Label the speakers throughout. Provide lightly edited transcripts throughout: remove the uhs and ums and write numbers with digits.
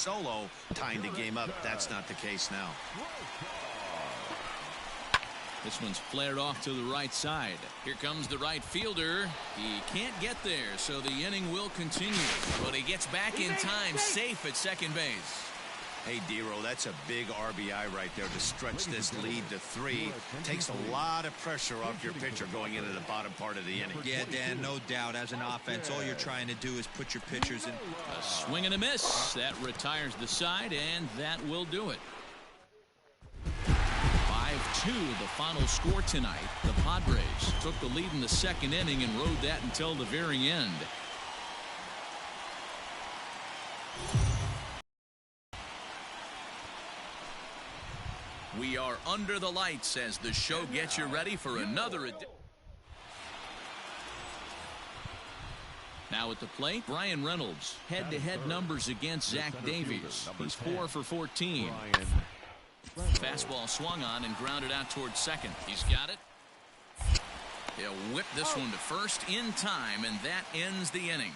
Speaker 1: solo, tying the game up. That's not the case now.
Speaker 2: This one's flared off to the right side. Here comes the right fielder. He can't get there, so the inning will continue. But he gets back in time, safe at second base.
Speaker 1: Hey, Dero, that's a big RBI right there to stretch this lead to 3. Takes a lot of pressure off your pitcher going into the bottom part of the inning.
Speaker 3: Yeah, Dan, no doubt. As an offense, all you're trying to do is put your pitchers in.
Speaker 2: A swing and a miss. That retires the side, and that will do it. 5-2, the final score tonight. The Padres took the lead in the second inning and rode that until the very end. We are under the lights as the show gets you ready for another edition. Now at the plate, Bryan Reynolds. Head-to-head numbers against Zach Davies. He's 4 for 14. Fastball swung on and grounded out towards second. He's got it. He'll whip this one to first in time, and that ends the inning.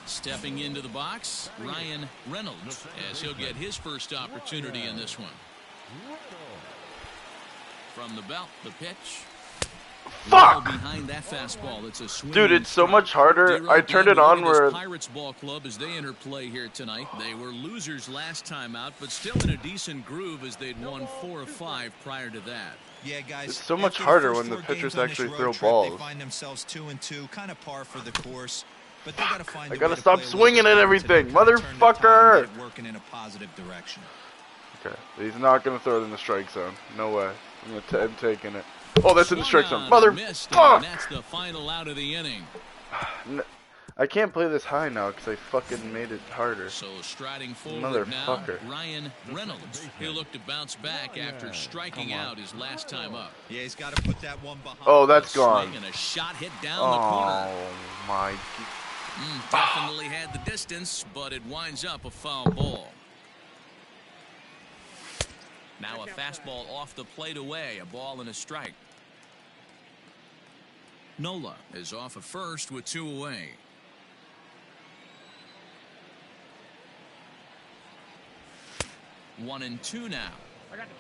Speaker 2: Stepping into the box, Bryan Reynolds, as he'll get his first opportunity in this one. From the belt, the pitch.
Speaker 4: Fuck!
Speaker 2: Behind that fastball, it's a swing.
Speaker 4: Dude, it's so much harder. I turned it on where
Speaker 2: Pirates ball club as they interplay here tonight. They were losers last time out, but still in a decent groove as they'd won 4 of 5 prior to that.
Speaker 3: Yeah, guys.
Speaker 4: It's so much harder when the pitchers actually throw balls.
Speaker 3: They find themselves 2-2, kind of par for the course. But they gotta find.
Speaker 4: I gotta stop swinging at everything, motherfucker!
Speaker 3: Working in a positive direction.
Speaker 4: Okay, he's not gonna throw it in the strike zone. No way. I'm taking it. Oh, that's in the strike zone. Motherfucker!
Speaker 2: That's the final out of the inning.
Speaker 4: I can't play this high now because I fucking made it harder.
Speaker 2: So striding forward now, Bryan Reynolds. He'll look to bounce back after striking out his last time up.
Speaker 3: Yeah, he's got to put that one behind.
Speaker 4: Oh, that's gone.
Speaker 2: And a shot hit down the corner.
Speaker 4: Oh my.
Speaker 2: Definitely had the distance, but it winds up a foul ball. Now a fastball off the plate away, a ball and a strike. Nola is off at first with 2 away. One and 2 now.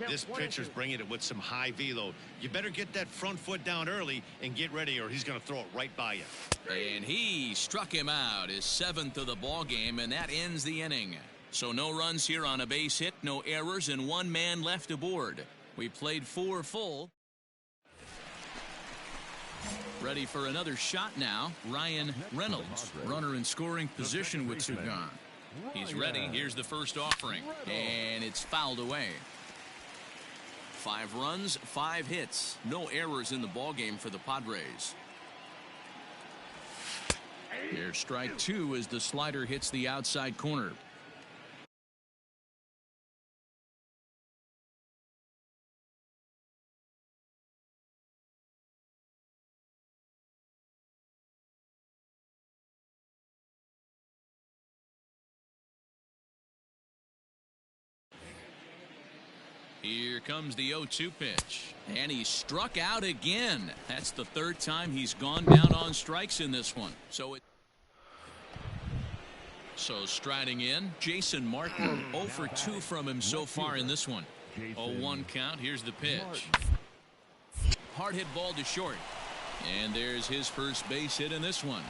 Speaker 1: This pitcher's bringing it with some high velo. You better get that front foot down early and get ready, or he's going to throw it right by you.
Speaker 2: And he struck him out, his 7th of the ball game, and that ends the inning. So no runs here on a base hit, no errors, and 1 man left aboard. We played 4 full. Ready for another shot now. Bryan Reynolds, runner in scoring position with 2 gone. He's ready. Here's the first offering, and it's fouled away. 5 runs, 5 hits, no errors in the ball game for the Padres. Here's strike 2 as the slider hits the outside corner. Here comes the 0-2 pitch, and he struck out again. That's the 3rd time he's gone down on strikes in this one. So striding in, Jason Martin. 0 for 2 from him so far in this one. 0-1 count. Here's the pitch. Hard hit ball to short, and there's his first base hit in this one.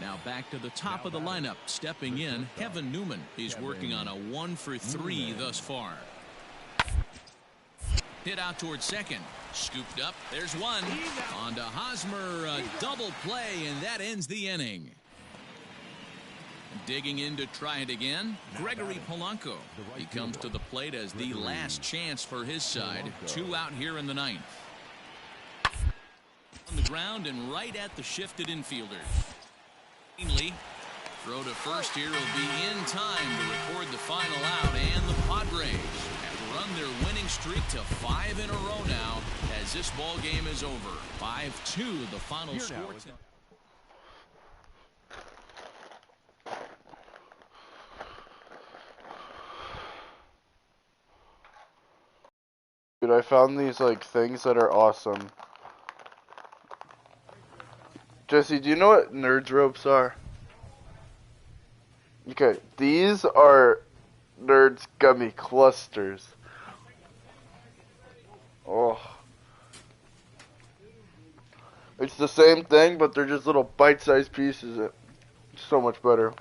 Speaker 2: Now back to the top of the lineup. Stepping in, Kevin Newman. He's working on a 1 for 3 thus far. Hit out towards second. Scooped up. There's one. On to Hosmer. A double play, and that ends the inning. Digging in to try it again, Gregory Polanco. He comes to the plate as the last chance for his side. 2 out here in the 9th. On the ground and right at the shifted infielders. Throw to first here will be in time to record the final out, and the Padres have run their winning streak to 5 in a row now as this ball game is over. 5-2 the final score.
Speaker 4: Dude, I found these, like, things that are awesome. Jesse, do you know what nerds ropes are? Okay, these are nerds gummy clusters. Oh. It's the same thing, but they're just little bite-sized pieces. It's so much better.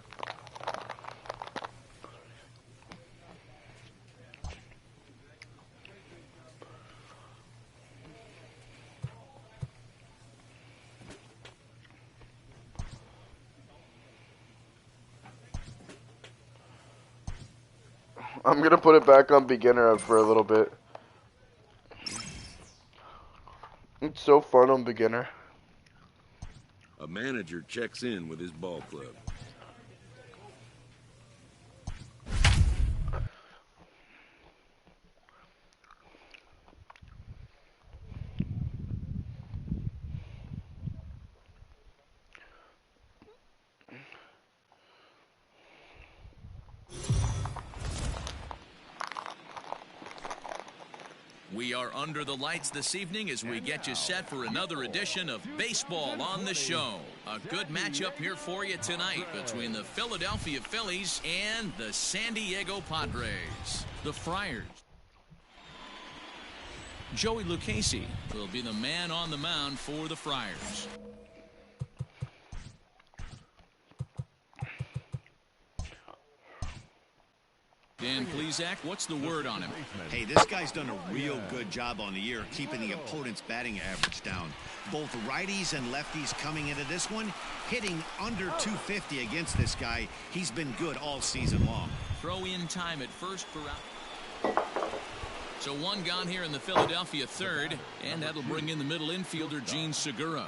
Speaker 4: I'm gonna put it back on beginner for a little bit. It's so fun on beginner.
Speaker 5: A manager checks in with his ball club.
Speaker 2: We are under the lights this evening as we get you set for another edition of Baseball on the Show. A good matchup here for you tonight between the Philadelphia Phillies and the San Diego Padres. The Friars. Joey Lucchesi will be the man on the mound for the Friars. Dan Plesac, what's the word on him?
Speaker 1: Hey, this guy's done a real good job on the year keeping the opponent's batting average down. Both righties and lefties coming into this one, hitting under 250 against this guy. He's been good all season long.
Speaker 2: Throw in time at first for out. So one gone here in the Philadelphia third, and that'll bring in the middle infielder, Gene Segura.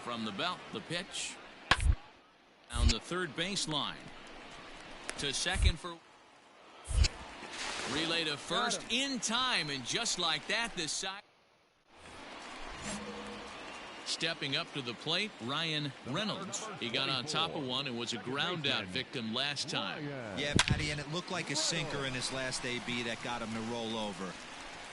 Speaker 2: From the belt, the pitch. Down the third baseline. To second for relay to first in time, and just like that, this side stepping up to the plate, Ryan Reynolds. He got on top of one and was a ground out victim last time.
Speaker 3: Yeah, Matty, and it looked like a sinker in his last AB that got him to roll over.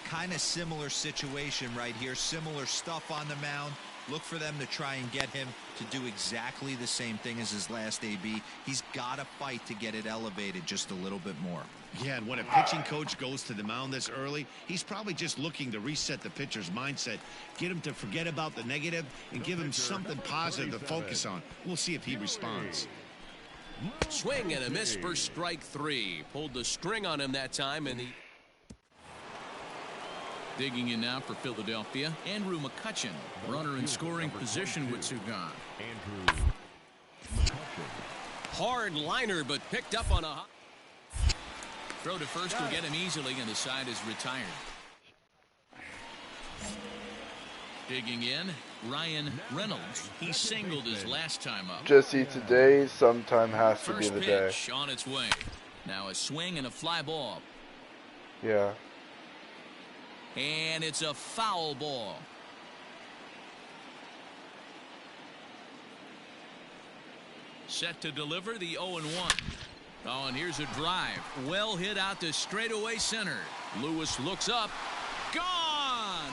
Speaker 3: Kind of similar situation right here, similar stuff on the mound. Look for them to try and get him to do exactly the same thing as his last AB. He's got to fight to get it elevated just a little bit more.
Speaker 1: Yeah, and when a pitching coach goes to the mound this early, he's probably just looking to reset the pitcher's mindset, get him to forget about the negative, and give him something positive to focus on. We'll see if he responds.
Speaker 6: Swing and a miss for strike three. Pulled the string on him that time, and
Speaker 2: digging in now for Philadelphia, Andrew McCutchen, runner in scoring position with Sugan.
Speaker 6: hard liner, but picked up on a
Speaker 2: Throw to first will get him easily, and the side is retired. Digging in, Ryan Reynolds. He singled his last time up.
Speaker 4: Jesse, today sometime has to be
Speaker 2: First
Speaker 4: the day.
Speaker 2: pitch on its way. Now a swing and a fly ball.
Speaker 4: Yeah.
Speaker 2: And it's a foul ball. Set to deliver the 0-1. Oh, and here's a drive. Well hit out to straightaway center. Lewis looks up. Gone!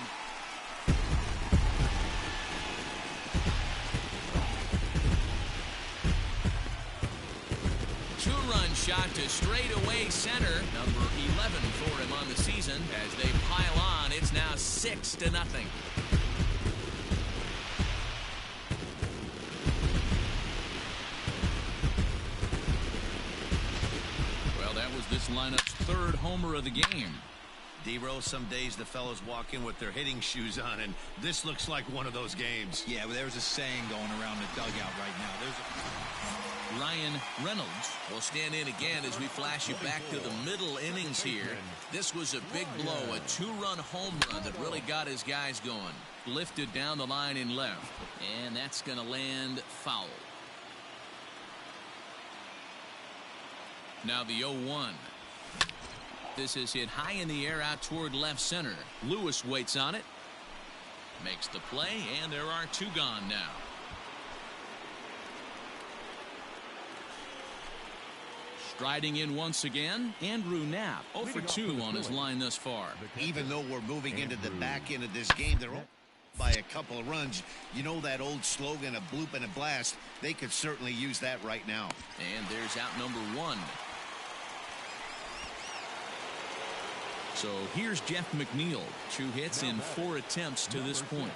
Speaker 2: Two-run shot to straightaway center. Number 11 for him on the season. As they pile on, it's now 6-0. Well, that was this lineup's third homer of the game.
Speaker 1: D-Rose, some days the fellas walk in with their hitting shoes on, and this looks like one of those games.
Speaker 3: Yeah, well, there's a saying going around the dugout right now.
Speaker 2: Ryan Reynolds will stand in again as we flash you back to the middle innings here. This was a big blow, a two-run home run that really got his guys going. Lifted down the line in left, and that's going to land foul. Now the 0-1. This is hit high in the air out toward left center. Lewis waits on it. Makes the play, and there are two gone now. Striding in once again, Andrew Knapp, 0 for 2 on his line thus far.
Speaker 1: Even though we're moving into the back end of this game, they're by a couple of runs. You know that old slogan, a bloop and a blast. They could certainly use that right now.
Speaker 2: And there's out number 1. So here's Jeff McNeil. 2 hits in 4 attempts to this point.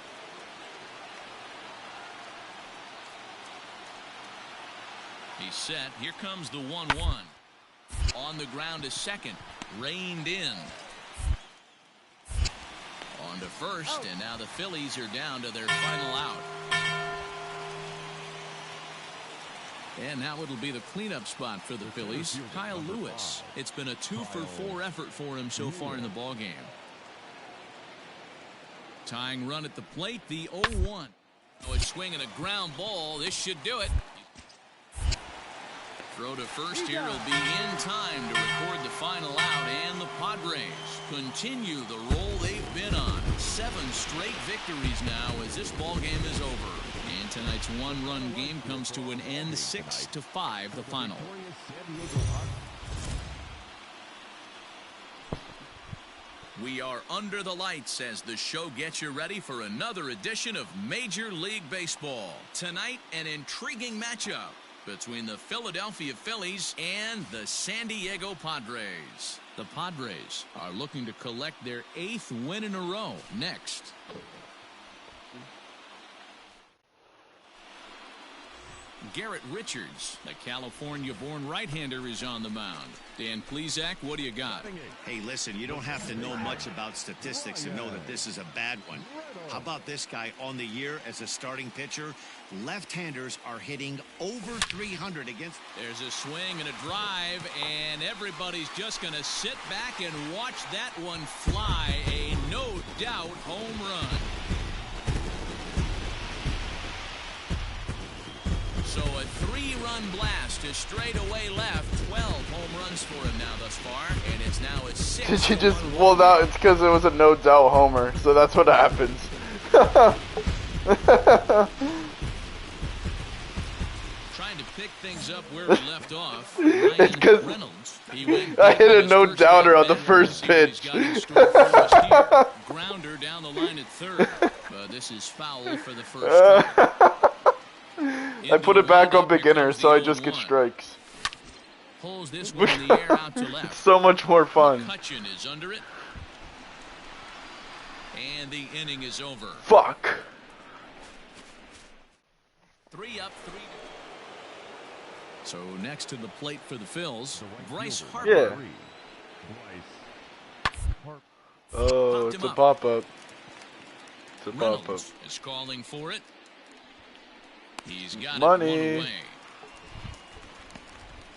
Speaker 2: He's set. Here comes the 1-1. On the ground to second. Reined in. On to first, and now the Phillies are down to their final out. And now it'll be the cleanup spot for the Phillies, Kyle Lewis. It's been a 2 for 4 effort for him so far in the ballgame. Tying run at the plate, the 0-1. Oh, it's swinging a ground ball. This should do it. Throw to first here will be in time to record the final out, and the Padres continue the roll they've been on. 7 straight victories now as this ball game is over. And tonight's 1-run game comes to an end, 6-5 the final. We are under the lights as the show gets you ready for another edition of Major League Baseball. Tonight, an intriguing matchup between the Philadelphia Phillies and the San Diego Padres. The Padres are looking to collect their 8th win in a row next. Garrett Richards, the California-born right-hander, is on the mound. Dan Plesac, what do you got?
Speaker 1: Hey, listen, you don't have to know much about statistics to know that this is a bad one. How about this guy on the year as a starting pitcher? Left-handers are hitting over 300 against.
Speaker 2: There's a swing and a drive, and everybody's just going to sit back and watch that one fly. A no-doubt home run. So a 3-run blast to straightaway left. 12 home runs for him now thus far, and it's now a 6.
Speaker 4: Did you just pull out? It's because it was a no-doubt homer, so that's what happens.
Speaker 2: Trying to pick things up where we left off.
Speaker 4: It's because
Speaker 2: Reynolds,
Speaker 4: I hit a no-doubter on the first pitch.
Speaker 2: Grounder down the line at third, but this is foul for the first strike.
Speaker 4: I put it back on beginner, so I just get strikes.
Speaker 2: Pulls this one in the air out to left.
Speaker 4: It's so much more fun.
Speaker 2: McCutchen is under it. And the inning is over.
Speaker 4: Fuck.
Speaker 2: 3 up, 3 down. So next to the plate for the Phils, Bryce Harper.
Speaker 4: Yeah. Oh, it's a pop-up. It's a pop-up.
Speaker 2: Reynolds is calling for it. He's got
Speaker 4: Money.
Speaker 2: It one away.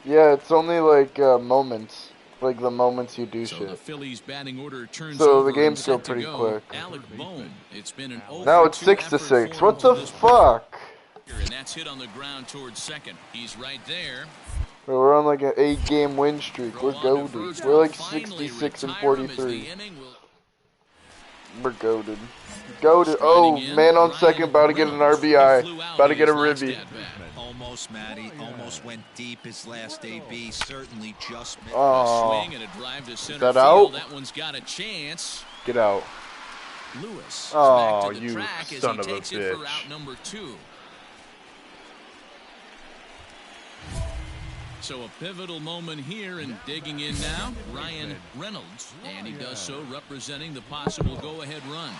Speaker 4: Yeah, it's only like moments. Like the moments you do
Speaker 2: So
Speaker 4: shit.
Speaker 2: the Phillies batting order turns
Speaker 4: So
Speaker 2: over
Speaker 4: the games
Speaker 2: and
Speaker 4: go
Speaker 2: set to
Speaker 4: pretty
Speaker 2: go.
Speaker 4: quick.
Speaker 2: Alec Bohm. It's been an
Speaker 4: Now it's
Speaker 2: 0-for-2
Speaker 4: 6-6.
Speaker 2: effort
Speaker 4: What
Speaker 2: for
Speaker 4: the
Speaker 2: him this
Speaker 4: fuck?
Speaker 2: And that's hit on the ground towards second. He's right there.
Speaker 4: We're on like an 8-game win streak. We're
Speaker 2: Throw on to
Speaker 4: goaded.
Speaker 2: first
Speaker 4: We're like
Speaker 2: and finally
Speaker 4: 66 and
Speaker 2: retire him as the
Speaker 4: 43.
Speaker 2: inning will-
Speaker 4: We're goaded. Goaded. Oh, man on second, about to get an RBI. About to get a ribby.
Speaker 3: Almost, Matty. Almost went deep his last AB. Certainly just missed.
Speaker 4: Oh,
Speaker 2: Swing and a drive to center
Speaker 4: that
Speaker 2: field.
Speaker 4: out?
Speaker 2: That one's got a chance.
Speaker 4: get out.
Speaker 2: Lewis is
Speaker 4: Oh,
Speaker 2: back to the
Speaker 4: you
Speaker 2: track as
Speaker 4: son
Speaker 2: he
Speaker 4: of a
Speaker 2: takes it for
Speaker 4: bitch.
Speaker 2: out number 2. So a pivotal moment here, and digging in now, Ryan Reynolds, and he does so representing the possible go-ahead run.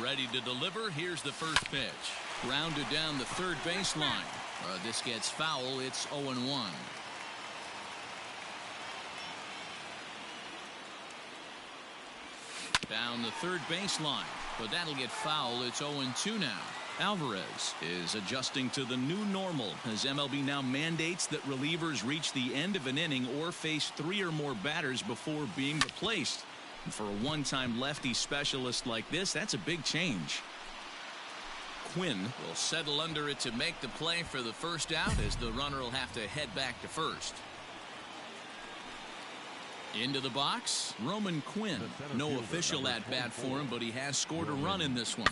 Speaker 2: Ready to deliver. Here's the first pitch. Grounded down the third baseline. This gets foul. It's 0-1. Down the third baseline, but that'll get foul. It's 0-2 now. Alvarez is adjusting to the new normal as MLB now mandates that relievers reach the end of an inning or face 3 or more batters before being replaced. And for a one-time lefty specialist like this, that's a big change. Quinn will settle under it to make the play for the first out as the runner will have to head back to first. Into the box, Roman Quinn. No official at-bat for him, but he has scored a run in this one.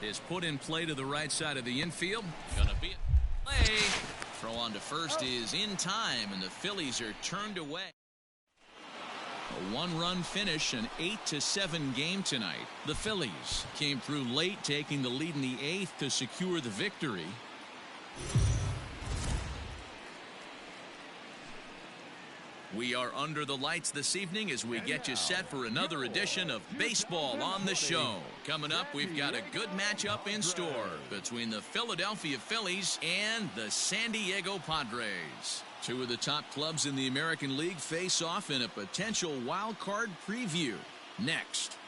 Speaker 2: Is put in play to the right side of the infield. Gonna be a play, Throw on to first is in time, and the Phillies are turned away. A one-run finish, an 8-7 game tonight. The Phillies came through late, taking the lead in the 8th to secure the victory. We are under the lights this evening as we get you set for another edition of Baseball on the Show. Coming up, we've got a good matchup in store between the Philadelphia Phillies and the San Diego Padres. Two of the top clubs in the American League face off in a potential wild card preview. Next.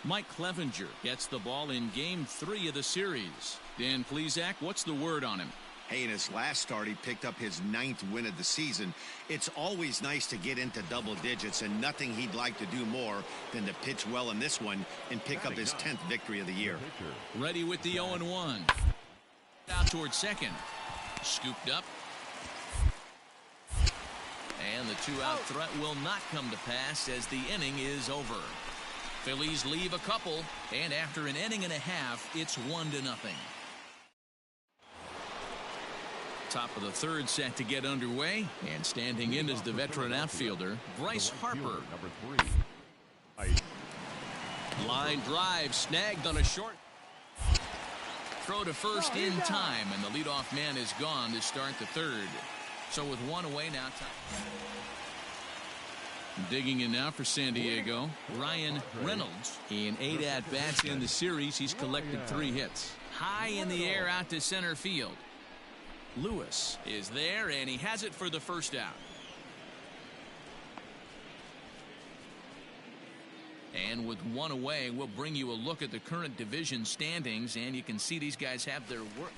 Speaker 2: Mike Clevenger gets the ball in Game 3 of the series. Dan Plesac, what's the word on him?
Speaker 1: Hey, in his last start, he picked up his 9th win of the season. It's always nice to get into double digits, and nothing he'd like to do more than to pitch well in this one and pick up his 10th victory of the year.
Speaker 2: Ready with the 0-1. Out towards second. Scooped up. And the two-out threat will not come to pass as the inning is over. Phillies leave a couple, and after an inning and a half, it's 1-0. Top of the third set to get underway, and standing in is the veteran outfielder, Bryce Harper. Line drive snagged on a short. Throw to first in time, and the leadoff man is gone to start the third. So with one away now. Digging in now for San Diego, Ryan Reynolds. In 8 at-bats in the series, he's collected 3 hits. High in the air out to center field. Lewis is there, and he has it for the first out. And with one away, we'll bring you a look at the current division standings, and you can see these guys have their work.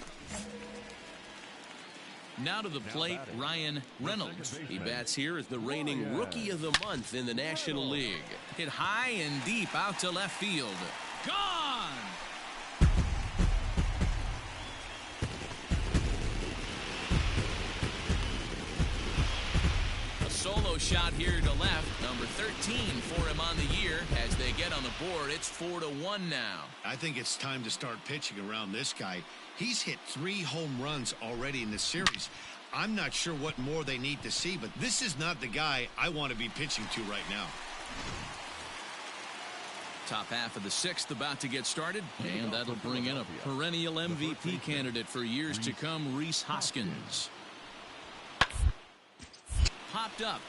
Speaker 2: Now to the plate, Ryan Reynolds. He bats here as the reigning Rookie of the Month in the National League. Hit high and deep out to left field. Gone! Solo shot here to left, number 13 for him on the year. As they get on the board, it's 4-1 now.
Speaker 1: I think it's time to start pitching around this guy. He's hit 3 home runs already in this series. I'm not sure what more they need to see, but this is not the guy I want to be pitching to right now.
Speaker 2: Top half of the 6th about to get started, and that'll bring in a perennial MVP candidate for years to come, Rhys Hoskins. Popped up.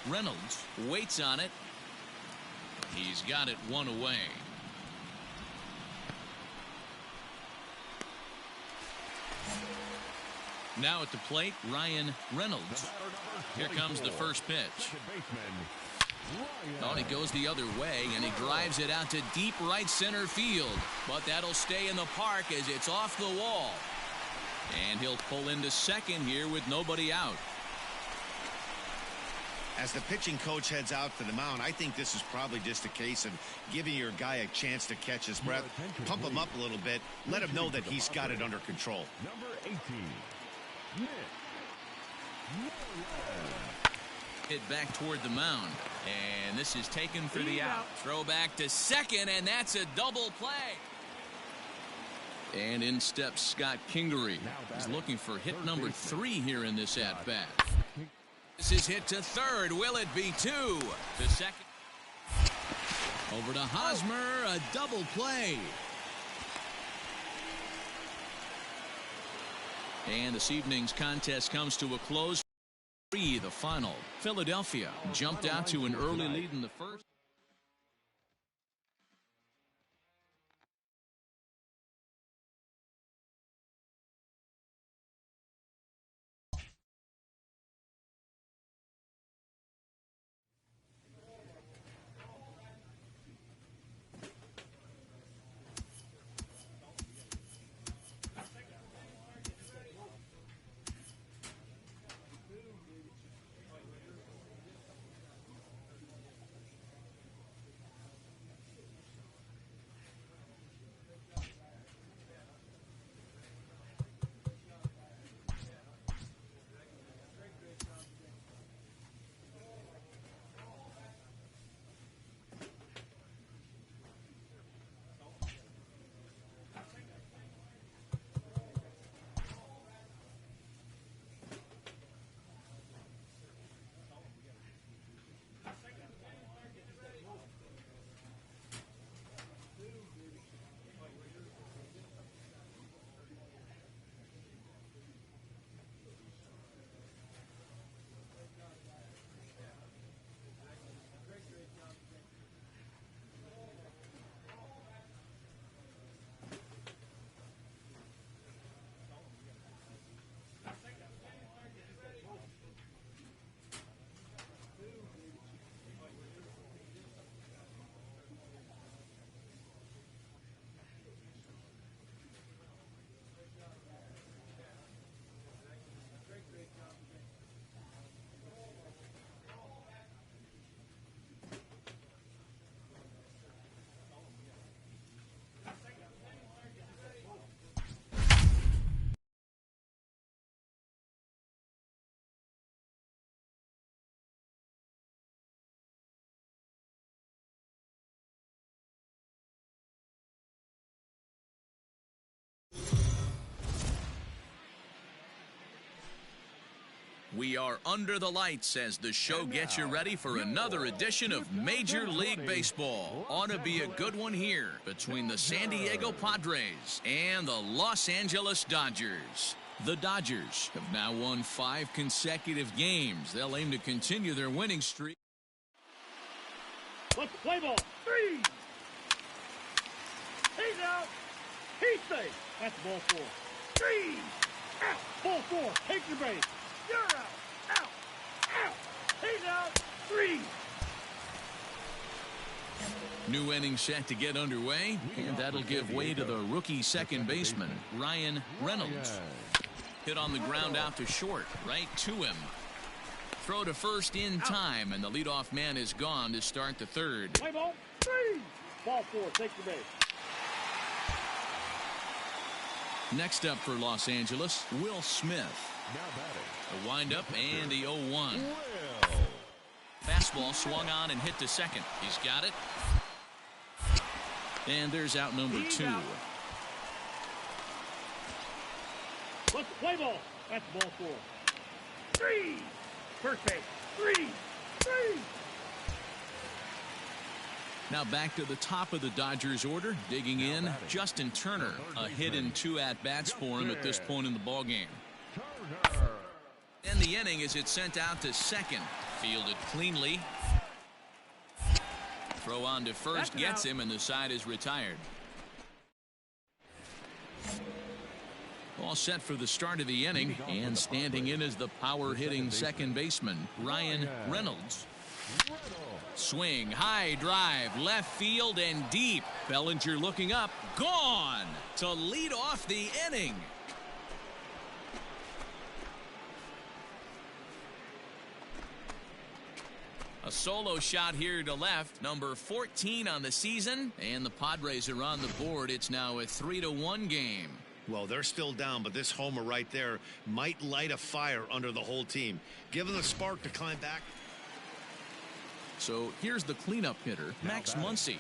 Speaker 2: Reynolds waits on it. He's got it 1 away. Now at the plate, Ryan Reynolds. Here comes the first pitch. Oh, and he goes the other way, and he drives it out to deep right center field. But that'll stay in the park as it's off the wall. And he'll pull into second here with nobody out.
Speaker 1: As the pitching coach heads out to the mound, I think this is probably just a case of giving your guy a chance to catch his breath, pump him up a little bit, let him know that he's got it under control.
Speaker 7: Number 18.
Speaker 2: Hit back toward the mound, and this is taken for the out. Throw back to second, and that's a double play. And in steps Scott Kingery. He's looking for hit number 3 here in this at-bat. This is hit to third. Will it be 2? To second. Over to Hosmer. A double play. And this evening's contest comes to a close. The final. Philadelphia jumped out to an early lead in the first. We are under the lights as the show gets you ready for another edition of Major League Baseball. Ought to be a good one here between the San Diego Padres and the Los Angeles Dodgers. The Dodgers have now won 5 consecutive games. They'll aim to continue their winning streak.
Speaker 7: Let's play ball. 3. He's out. He's safe. That's ball 4. 3. Out. Ball 4. Take your base. You're out. Out. Out. He's out. 3.
Speaker 2: New inning set to get underway, and that'll give way to the rookie second baseman, Ryan Reynolds. Hit on the ground out to short, right to him. Throw to first in time, and the leadoff man is gone to start the third.
Speaker 7: Play ball. 3. Ball 4. Take your base.
Speaker 2: Next up for Los Angeles, Will Smith. A windup and the 0-1. Fastball swung on and hit to second. He's got it. And there's out number 2.
Speaker 7: Let's play ball. That's ball 4. 3. First base. 3. 3.
Speaker 2: Now back to the top of the Dodgers order. Digging in, Justin Turner. A hit and 2 at-bats for him at this point in the ballgame. And the inning as it's sent out to second. Fielded cleanly. Throw on to first gets him, and the side is retired. All set for the start of the inning, and standing in is the power-hitting second baseman, Ryan Reynolds. Swing, high drive, left field and deep. Bellinger looking up, gone to lead off the inning. A solo shot here to left, number 14 on the season, and the Padres are on the board. It's now a 3-1 game.
Speaker 1: Well, they're still down, but this homer right there might light a fire under the whole team. Give them a spark to climb back.
Speaker 2: So here's the cleanup hitter, Max Muncy.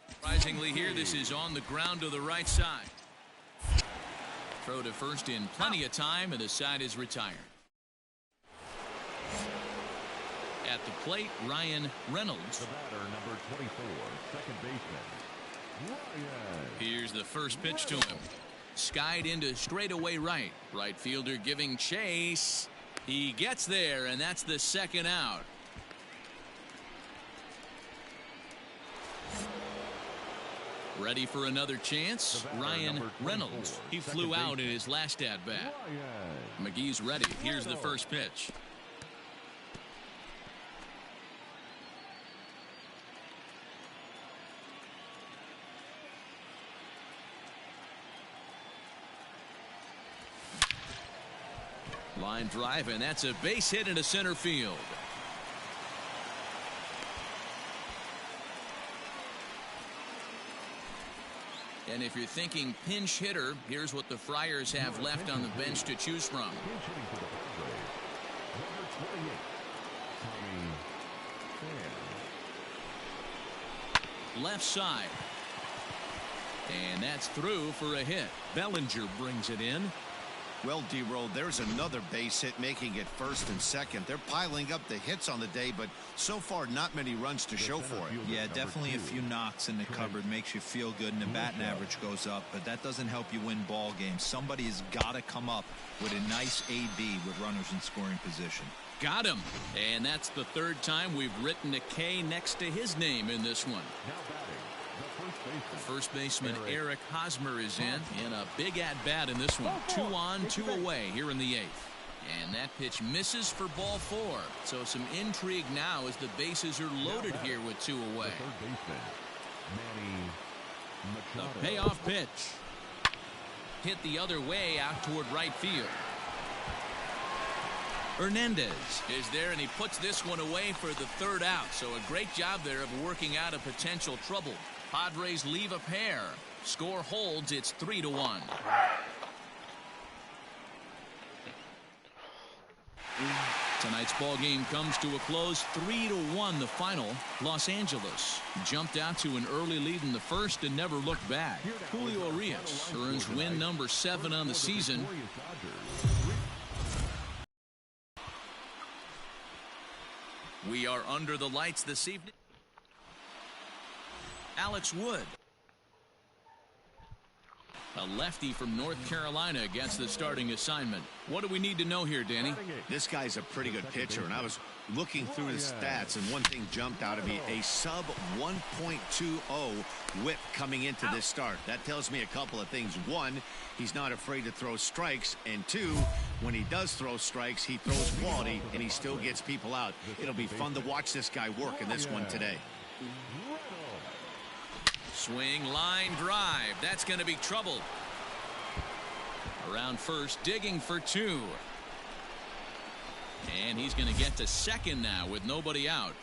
Speaker 2: Surprisingly here, this is on the ground to the right side. Throw to first in plenty of time, and the side is retired. At the plate, Ryan Reynolds.
Speaker 8: The batter, number 24, second baseman, Ryan.
Speaker 2: Here's the first pitch to him. Skied into straightaway right. Right fielder giving chase. He gets there, and that's the second out. Ready for another chance? Ryan Reynolds. He flew out in his last at-bat. McGee's ready. Here's the first pitch. Line drive, and that's a base hit into center field. And if you're thinking pinch hitter, here's what the Friars have left on the bench to choose from. Left side. And that's through for a hit. Bellinger brings it in.
Speaker 1: Well, D-Roll, there's another base hit making it first and second. They're piling up the hits on the day, but so far not many runs to show for it.
Speaker 3: Yeah, definitely a few knocks in the cupboard makes you feel good, and the batting average goes up, but that doesn't help you win ball games. Somebody has got to come up with a nice AB with runners in scoring position.
Speaker 2: Got him. And that's the third time we've written a K next to his name in this one. First baseman Eric Hosmer is in a big at-bat in this one. 2 on, 2 away here in the 8th. And that pitch misses for ball 4. So some intrigue now as the bases are loaded here with 2 away. The payoff pitch. Hit the other way out toward right field. Hernandez is there, and he puts this one away for the third out. So a great job there of working out a potential trouble. Padres leave a pair. Score holds. It's 3-1. Tonight's ball game comes to a close, 3-1 the final. Los Angeles jumped out to an early lead in the first and never looked back. Julio Urias earns win number 7 on the season. We are under the lights this evening. Alex Wood, a lefty from North Carolina, gets the starting assignment. What do we need to know here, Danny?
Speaker 1: This guy's a pretty good pitcher, and I was looking through his stats, and one thing jumped out at me: a sub 1.20 whip coming into this start. That tells me a couple of things. One, he's not afraid to throw strikes, and two, when he does throw strikes, he throws quality, and he still gets people out. It'll be fun to watch this guy work in this one today.
Speaker 2: Swing, line drive. That's going to be trouble. Around first, digging for 2. And he's going to get to second now with nobody out.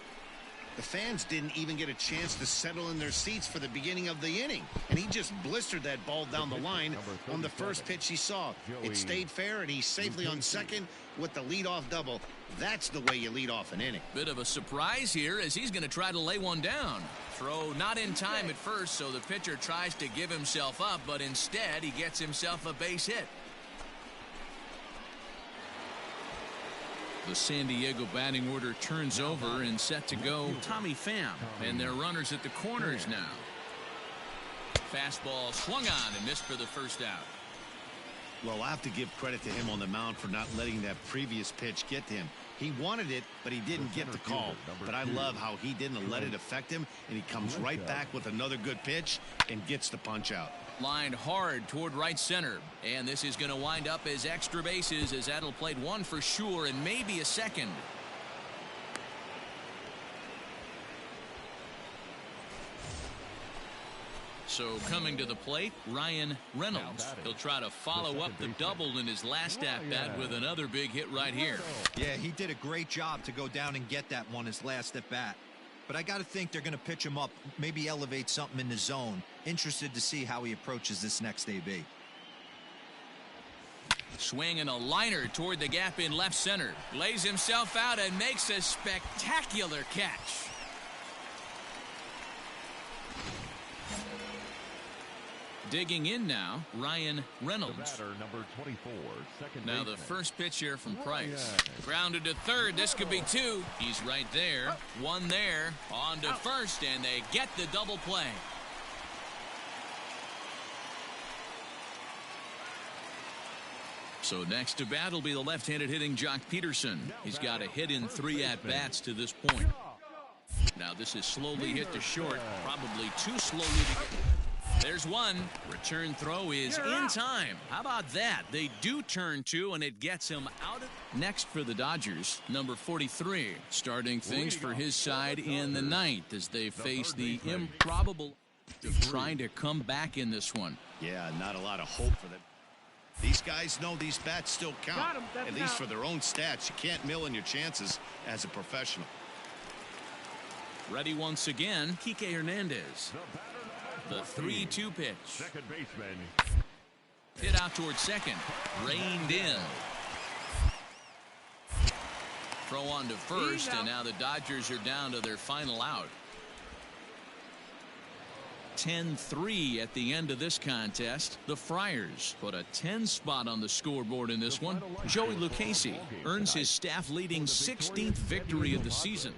Speaker 1: The fans didn't even get a chance to settle in their seats for the beginning of the inning, and he just blistered that ball down the line on the first pitch he saw. It stayed fair, and he's safely on second with the leadoff double. That's the way you lead off an inning.
Speaker 2: Bit of a surprise here as he's going to try to lay one down. Throw not in time at first, so the pitcher tries to give himself up, but instead he gets himself a base hit. The San Diego batting order turns over and set to go Tommy Pham, and they're runners at the corners now. Fastball swung on and missed for the first out.
Speaker 1: Well, I have to give credit to him on the mound for not letting that previous pitch get to him. He wanted it, but he didn't get the call. But I love how he didn't let it affect him, and he comes right back with another good pitch and gets the punch out.
Speaker 2: Lined hard toward right center, and this is going to wind up as extra bases, as that'll played 1 for sure and maybe a second. So coming to the plate, Ryan Reynolds. He'll try to follow up the double in his last at-bat with another big hit right here.
Speaker 3: Yeah, he did a great job to go down and get that one his last at-bat. But I got to think they're going to pitch him up, maybe elevate something in the zone. Interested to see how he approaches this next AB.
Speaker 2: Swinging a liner toward the gap in left center. Lays himself out and makes a spectacular catch. Digging in now, Ryan Reynolds.
Speaker 8: Number 24,
Speaker 2: now the first pitch here from Price. Grounded to third. This could be 2. He's right there. 1 there. On to first, and they get the double play. So next to bat will be the left-handed hitting Jock Peterson. He's got a hit in 3 at-bats to this point. Now this is slowly hit to short. Probably too slowly to... There's one. Return throw is in time. How about that? They do turn 2, and it gets him out of... Next for the Dodgers, number 43. Starting things for his side in the 9th as they face the improbable of trying to come back in this one.
Speaker 1: Yeah, not a lot of hope for them. These guys know these bats still count, at least for their own stats. You can't mill in your chances as a professional.
Speaker 2: Ready once again, Kike Hernandez. The 3-2 pitch.
Speaker 8: Second baseman.
Speaker 2: Hit out towards second. Reined in. Throw on to first, and now the Dodgers are down to their final out. 10-3 at the end of this contest. The Friars put a 10 spot on the scoreboard in this one. Joey Lucchesi earns his staff leading 16th victory of the season.